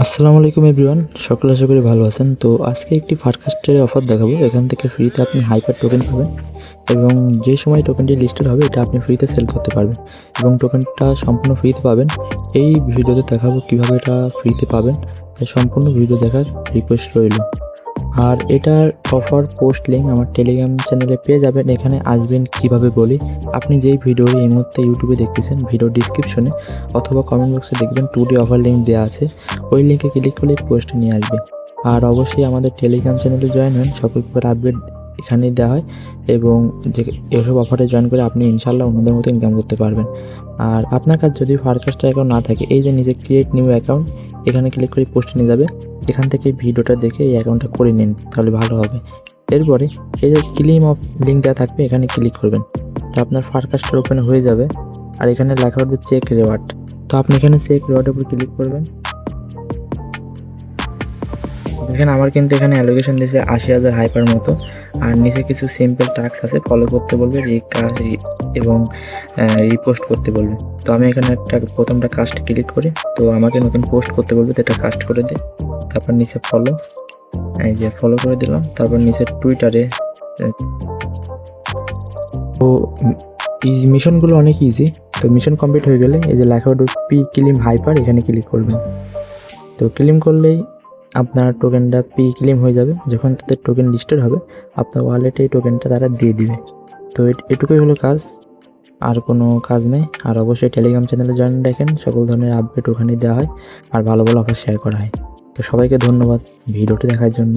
আসসালামু আলাইকুম এভরিওয়ান, সকলে আশা করি ভালো আছেন। তো আজকে একটি ফারকাস্টের অফার দেখাবো। এখান থেকে ফ্রিতে আপনি হাইপার টোকেন পাবেন এবং যে সময় টোকেনটি লিস্টেড হবে এটা আপনি ফ্রিতে সেল করতে পারবেন এবং টোকেনটা সম্পূর্ণ ফ্রিতে পাবেন। এই ভিডিওতে দেখাবো কিভাবে এটা ফ্রিতে পাবেন, তাই সম্পূর্ণ ভিডিও দেখার রিকোয়েস্ট রইল। আর এটার অফার পোস্ট লিঙ্ক আমার টেলিগ্রাম চ্যানেলে পেয়ে যাবেন। এখানে আসবেন কিভাবে বলি, আপনি যেই ভিডিওটি এই মুহূর্তে ইউটিউবে দেখতেছেন ভিডিও ডিসক্রিপশনে অথবা কমেন্ট বক্সে দেখবেন 2D অফার লিঙ্ক দেওয়া আছে। ওই লিঙ্কে ক্লিক করলেই পোস্টে নিয়ে আসবে। আর অবশ্যই আমাদের টেলিগ্রাম চ্যানেলে জয়েন হন, সকল প্রকার আপডেট এখানেই দেওয়া হয় এবং যে এসব অফারে জয়েন করে আপনি ইনশাল্লাহ অন্যদের মতো ইনকাম করতে পারবেন। আর আপনার কাছে যদি ফারকাস্টার অ্যাকাউন্ট না থাকে, এই যে নিজে ক্রিয়েট নিউ অ্যাকাউন্ট এখানে ক্লিক করে পোস্টে নিয়ে যাবে। এখান থেকে ভিডিওটা দেখে এই অ্যাকাউন্টটা করে নিন, তাহলে ভালো হবে। এরপরে এই যে ক্লিম অফ লিঙ্ক দেওয়া থাকবে, এখানে ক্লিক করবেন, তো আপনার ফারকাস্টার ওপেন হয়ে যাবে। আর এখানে লেখা হবে চেক রিওয়ার্ড, তো আপনি এখানে চেক রিওয়ার্ডের উপর ক্লিক করবেন। দেখেন আমার কিন্তু এখানে অ্যালোকেশন দিয়েছে 80,000 হাইপার মতো। আর নিচে কিছু সিম্পল টাস্ক আছে, ফলো করতে বলবে এবং রিপোস্ট করতে বলবে। তো আমি এখানে প্রথমটা কাস্ট ক্লিক করি, তো আমাকে নতুন পোস্ট করতে বলবে, তো এটা কাস্ট করে দিই। তারপর নিচে ফলো, এই যে ফলো করে দিলাম। তারপর নিচে টুইটারে। তো এই মিশনগুলো অনেক ইজি। তো মিশন কমপ্লিট হয়ে গেলে এই যে লেখা উঠবে পি ক্লিম হাইপার, এখানে ক্লিক করবেন। তো ক্লেম করলেই আপনার টোকেনটা ক্লেম হয়ে যাবে। যখন তাদের টোকেন লিস্টেড হবে আপনার ওয়ালেটে এই টোকেনটা তারা দিয়ে দিবে। তো এটুকুই হলো কাজ, আর কোনো কাজ নেই। আর অবশ্যই টেলিগ্রাম চ্যানেলে জয়েন রাখেন, সকল ধরনের আপডেট ওখানে দেওয়া হয় আর ভালো ভালো অফার শেয়ার করা হয়। তো সবাইকে ধন্যবাদ ভিডিওটি দেখার জন্য।